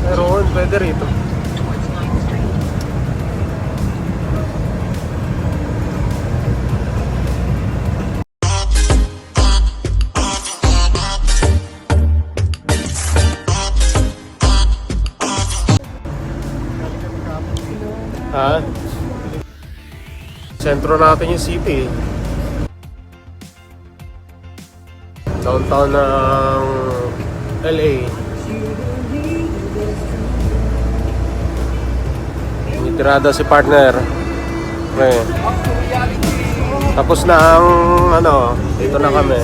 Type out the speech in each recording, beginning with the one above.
Meron, pwede rito. Ha? Sentro natin yung city. Downtown ng LA. Tirada si partner. Okay. Tapos na ang dito na kami.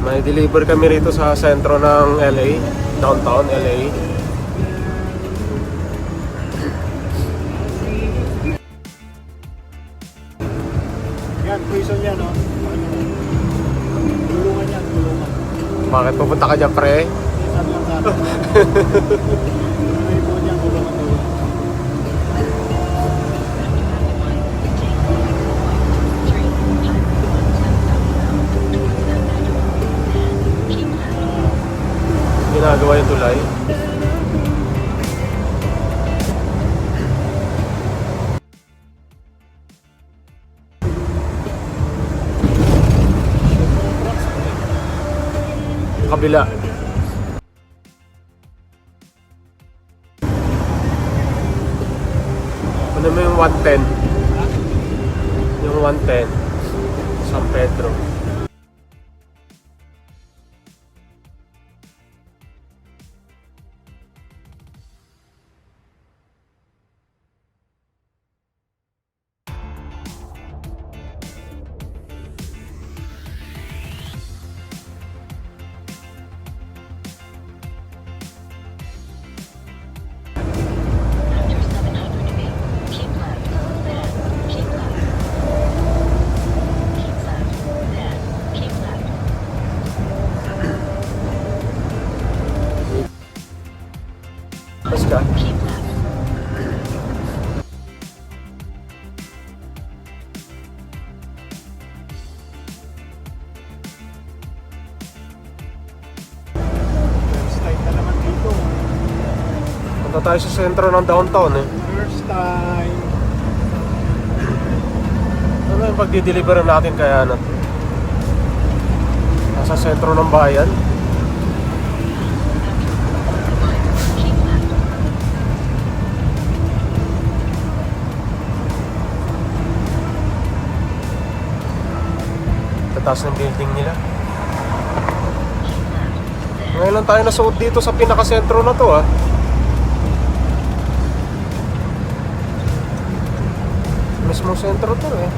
May deliver kami rito sa sentro ng LA, downtown LA. Yan, prison yan, no? Tulungan yan, tulungan. Bakit pupunta ka dyan, pre? Saan lang sa atin. May po niyan, tulungan. Ginagawa yung tulay. Kabila. Ano mo yung 110? Yung 110 San Pedro. Basta. First time na naman dito. Punta tayo sa sentro ng downtown eh. First time. Ano yung pagdi-deliver natin kaya nasa sentro ng bayan? Taas ng building nila. Ngayon lang tayo nasuot dito sa pinakasentro na to Mismo sentro to eh.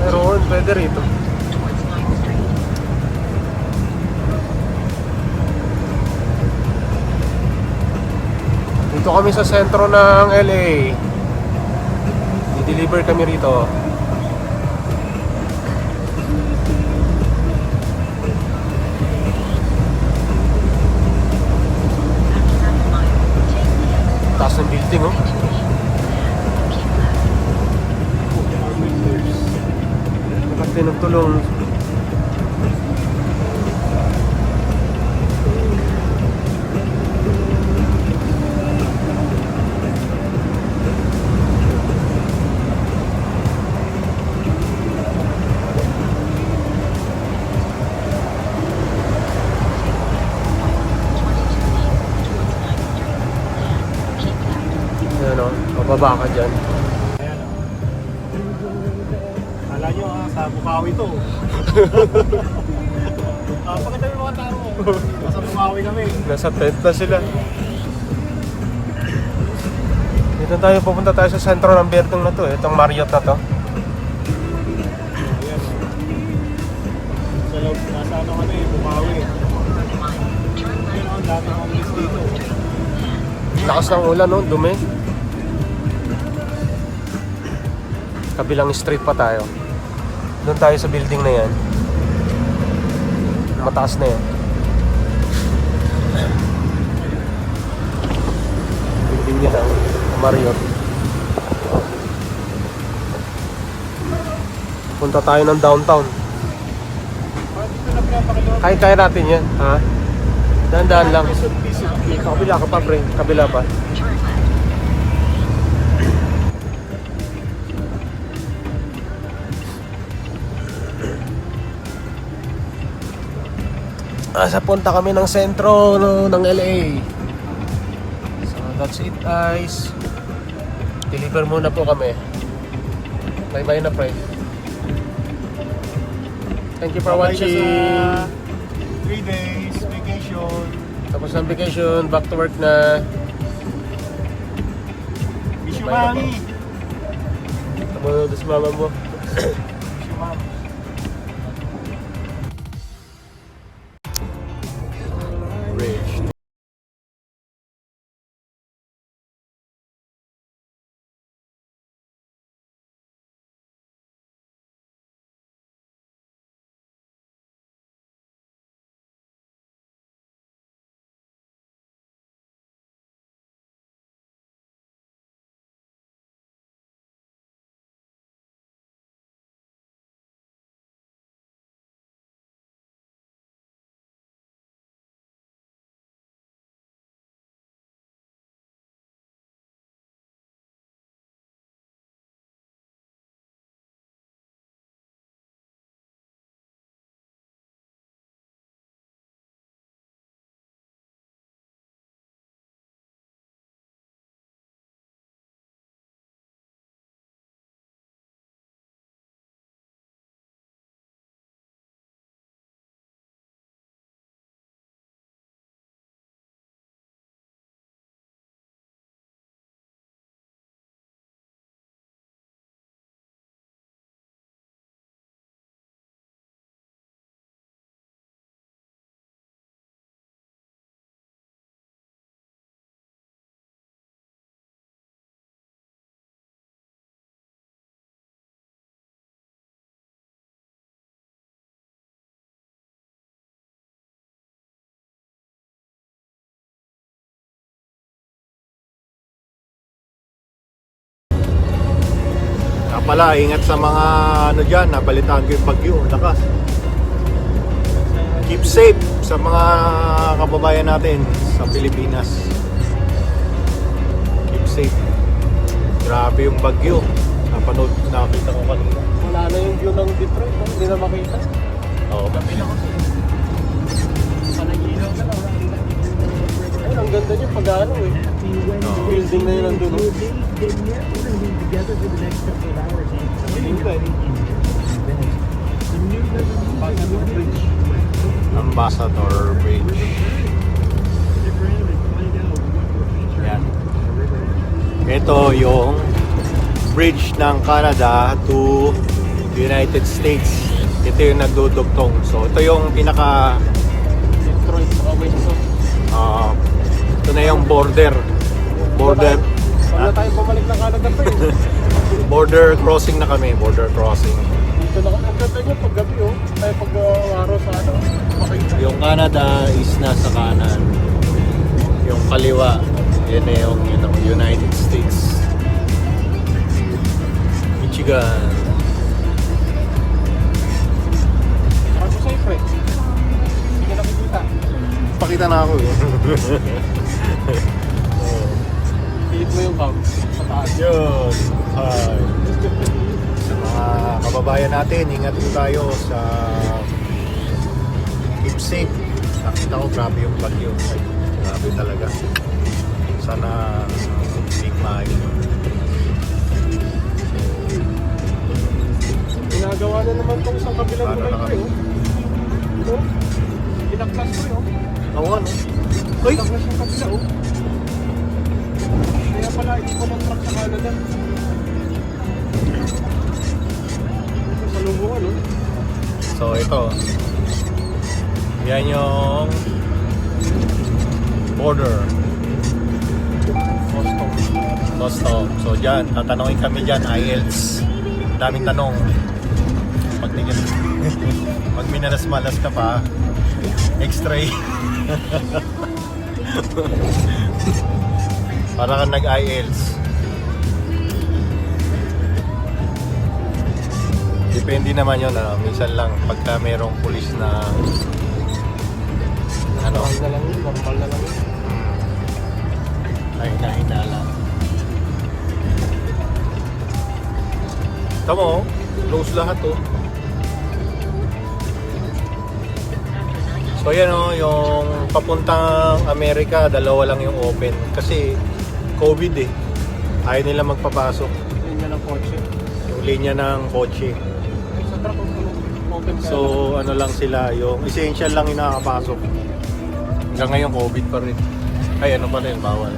Meron, pwede rito. Dito kami sa sentro ng LA. I-deliver kami rito. Taas ng building Bakit tinutulong? Bababa ka dyan. Ayan, o. Kala nyo, sa Bukawi to. Pakita mo yung mga tao. Nasa Bukawi kami. Nasa tent na sila. Dito tayo, pupunta tayo sa sentro ng building na to itong Marriott na to. Ayan, o. Sa loob, nasa kami, Bukawi. Ayan, o, dami homeless dito. Lakas ng ulan dumi. Kabilang street pa tayo. Doon tayo sa building na yan. Mataas na yan. Building nila, Marriott. Punta tayo ng downtown. Parang dito na pinapakalawa. Kaya natin yan, ha? Dahan-dahan lang. Pisot. Kabila ka pa, pre. Kabila pa. Sa punta kami ng sentro ng LA. So that's it, guys. Deliver muna po kami. Bye-bye na, pre. Thank you for watching. 3 days vacation. Tapos ng vacation, back to work na. Miss you, Bye na po. mami. Tama na sa mama mo. Miss you, mami. Rich. Pala, ingat sa mga ano dyan, nabalitaan ko yung bagyo, lakas. Keep safe sa mga kababayan natin sa Pilipinas. Keep safe. Grabe yung bagyo. Nakita ko kanina. Wala na yung view ng Detroit, no? Hindi na makita. Oo. Gabi na kasi. Panagilaw ka lang. Ayun, ang ganda niya pag ano eh. Oo. Building na yun nandun. No? Ambassador Bridge. Yan. Ito yung bridge ng Canada to United States. Ito yung nagdudugtong. So ito yung pinaka Detroit sa West Coast. ito na yung border. Border. Wala tayong bumalik ng Canada pa eh. Border crossing na kami. Border crossing. Dito na ang ganda niya pag gabi oh. Ay pag araw sa ano. Makita. Yung Canada is nasa kanan. Yung kaliwa, yun na yung United States. Michigan. Ako sa'yo pre. Hindi ka nakikita. Pakita na ako eh. Pilit mo yung cam sa taas. Yun. Hi. Sa mga kababayan natin, ingat po tayo sa keep safe. Nakita ko grabe yung bagyo. Ay, grabe talaga. Sana higma yun. Ginagawa na naman itong isang kabilang Paano buhay na ko kami? eh. Ito, pinaklas ko yun. Oo, ano? Uy! Pinaklas yung kabila oh. Kaya pala, hindi ko ng truck sa Canada. Ito sa lubungan oh. So ito. Yan yung border. Custom. So dyan, tatanungin kami dyan, IELTS. Daming tanong. Pag pag minalas-malas ka pa, x-ray. Para kang nag-IELTS. Depende naman yun, minsan lang pagka merong pulis na ano, Normal na lang yun, normal na lang yun. ay nahinala. Tamo, close lahat oh. So yan oh, yung papuntang Amerika, dalawa lang yung open. Kasi COVID eh. Ayaw nila magpapasok. Yun nga ng kotse. Yung linya ng kotse. Sa truck, open ka. So ano lang sila, yung essential lang yung nakakapasok. Hanggang ngayon COVID pa rin. Ay ano pa rin, bawal.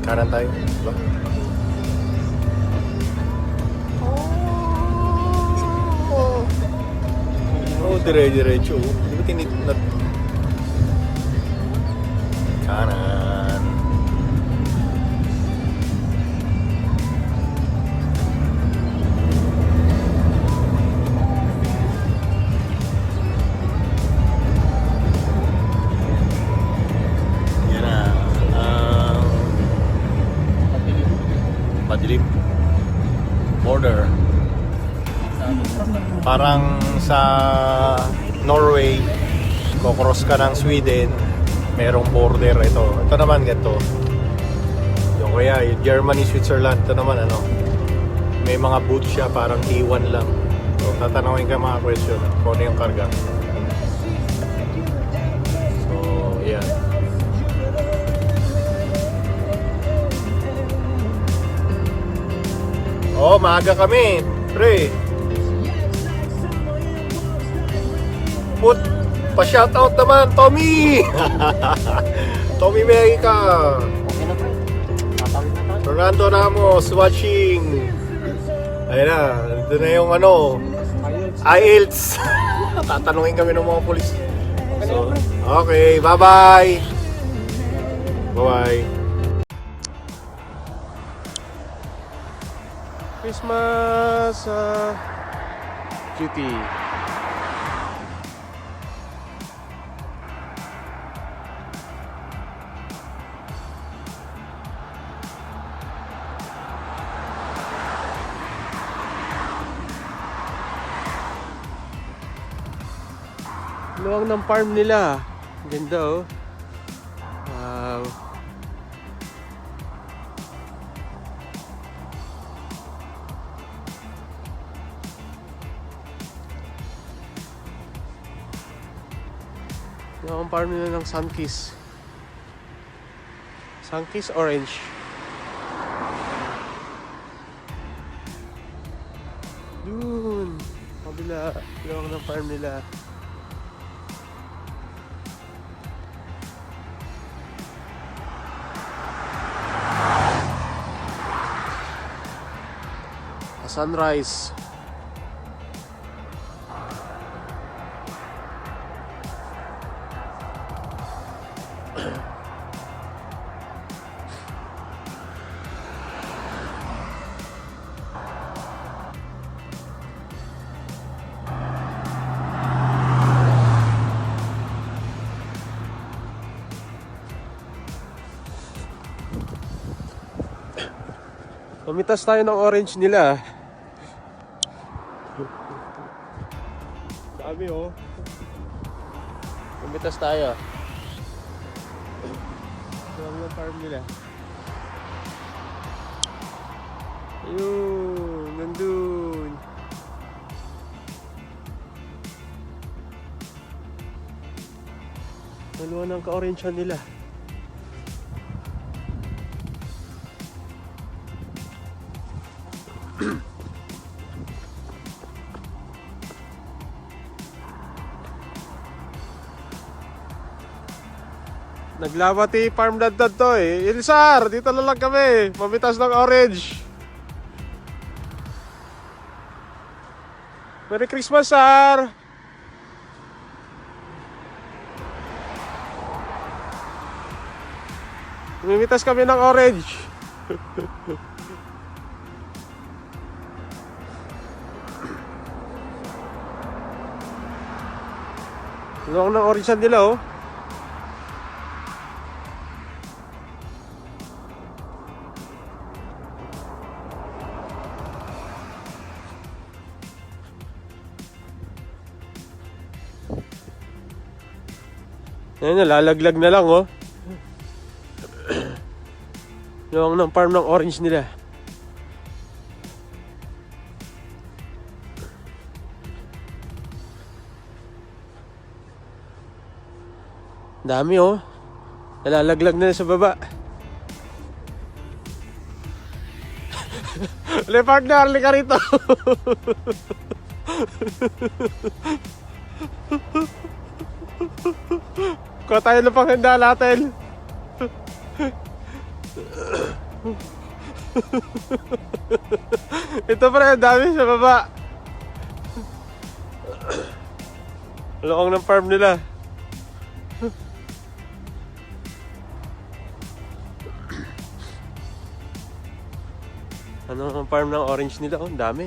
Kanan tayo, diba? Oh, dire-diretso. Di ba tinitnat? Kanan. Yan na. Madilim. Border. Parang sa Norway, kukross ka ng Sweden, merong border ito. Ito naman ganito. Yung kaya, yung Germany, Switzerland, ito naman ano, may mga booth siya, parang T1 lang. So, tatanungin ka mga question kung ano yung karga. So, yeah. Oh, maaga kami, pre. Pa-shoutout naman, Tommy! Tommy Mexica! Okay na pre. Tatawid na tayo. Fernando Ramos watching! Ayun na, ito na yung ano, Ayun. IELTS! Tatanungin kami ng mga polis. Okay na So, yan, pre. okay, bye-bye! Bye-bye! Christmas duty. Luwang ng farm nila. Ganda oh. Wow. Luwang ang farm nila ng Sunkist. Sunkist orange. Dun. Kabila. Luwang ng farm nila. Sunrise. Pumitas tayo ng orange nila. Dami oh. Pumitas tayo. Dami ng farm nila. Ayun, nandun. Dalawa ng ka-orange nila. Naglawati farm dad to eh. Ilisar, dito na lang kami. Mamitas ng orange. Merry Christmas, Sar! Mimitas kami ng orange. Luwang ng orange nila oh. Ayan, nalalaglag na lang, oh. Luwang ng farm ng orange nila. Dami, oh. Nalalaglag na sa baba. Le partner, lika rito. Kuha tayo ng panghanda natin. Ito pre, ang dami sa baba. Loong ng farm nila. Ano ang farm ng orange nila? Oh, ang dami.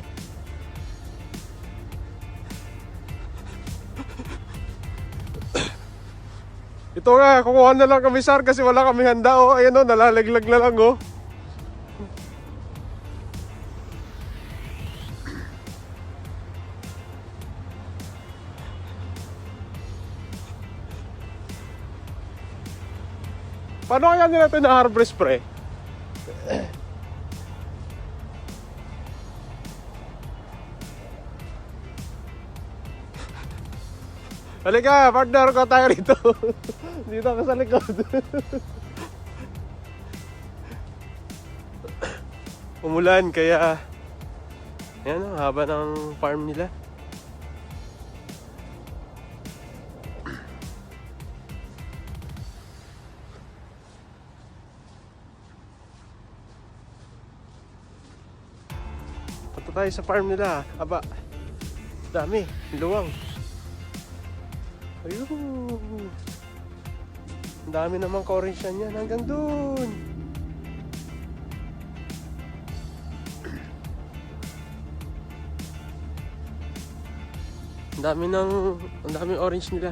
Ito nga, kukuha na lang kami sir kasi wala kami handa. Oh, ayan oh, nalalaglag na lang oh. Paano kaya nila ito na-harvest pre? Halika, partner ko tayo rito. Dito ka sa likod. Umulan kaya yan ang haba ng farm nila. Punta tayo sa farm nila. Aba, dami, luwang. Ayun. Ang dami namang ka-orange yan hanggang dun. Ang daming orange nila.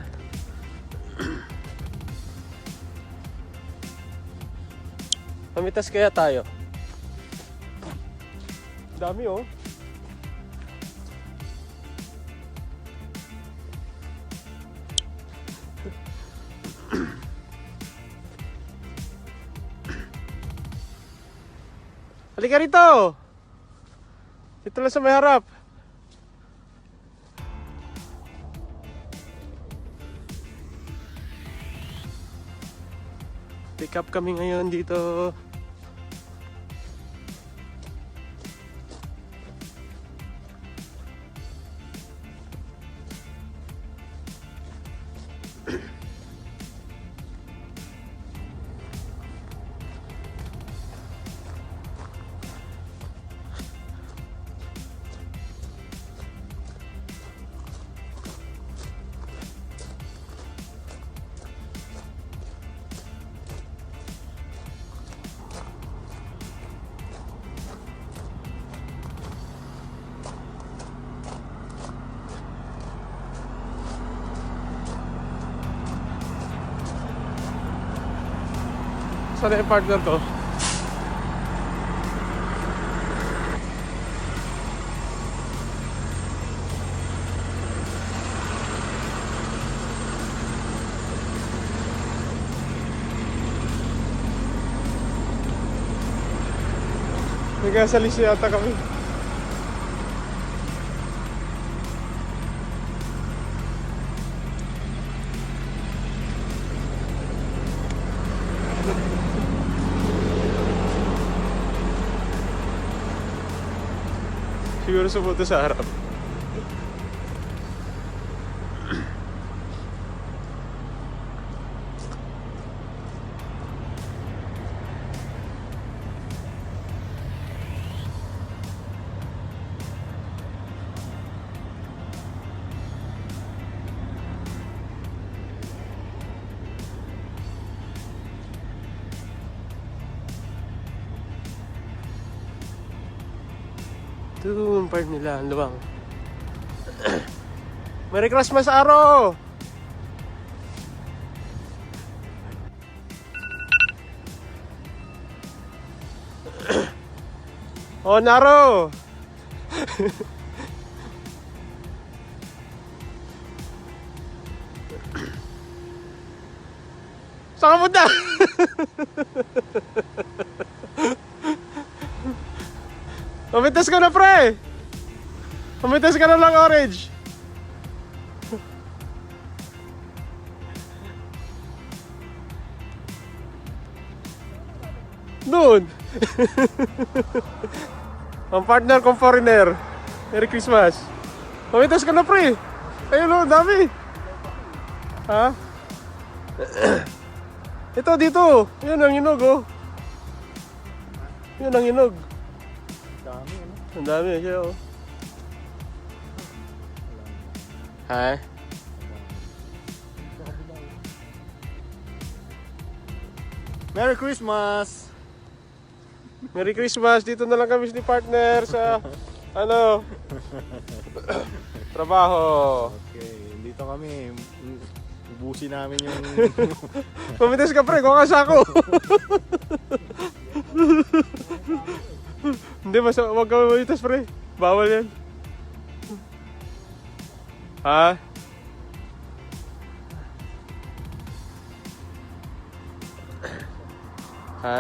Pamitas kaya tayo. Dami oh. Halika rito! Dito lang sa may harap. Pick up kami ngayon dito. Saan yung partner ko? Nagkasalis yata kami. Siguro sumunod sa harap. Ito yung part nila, ang luwang. Merry Christmas, Aro! Oh, Naro! Saan ka punta? Pumitas ka na, pre! Pumitas ka na lang, orange! Doon! Ang partner kong foreigner. Merry Christmas! Pumitas ka na, pre! Ayun o, dami! Ha? Ito, dito! Yun ang hinog, oh! Yun ang hinog. Dami, ano? Ang dami siya, oh. Ha? Merry Christmas! Merry Christmas! Dito na lang kami ni partner sa ano? Trabaho. Okay, dito kami. Ubusin namin yung... Pumitas ka, pre, kuha ka sako. Hindi, wag ka pumitas, pre. Bawal yan. Ha? Ha?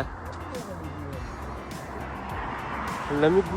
Ang lamig.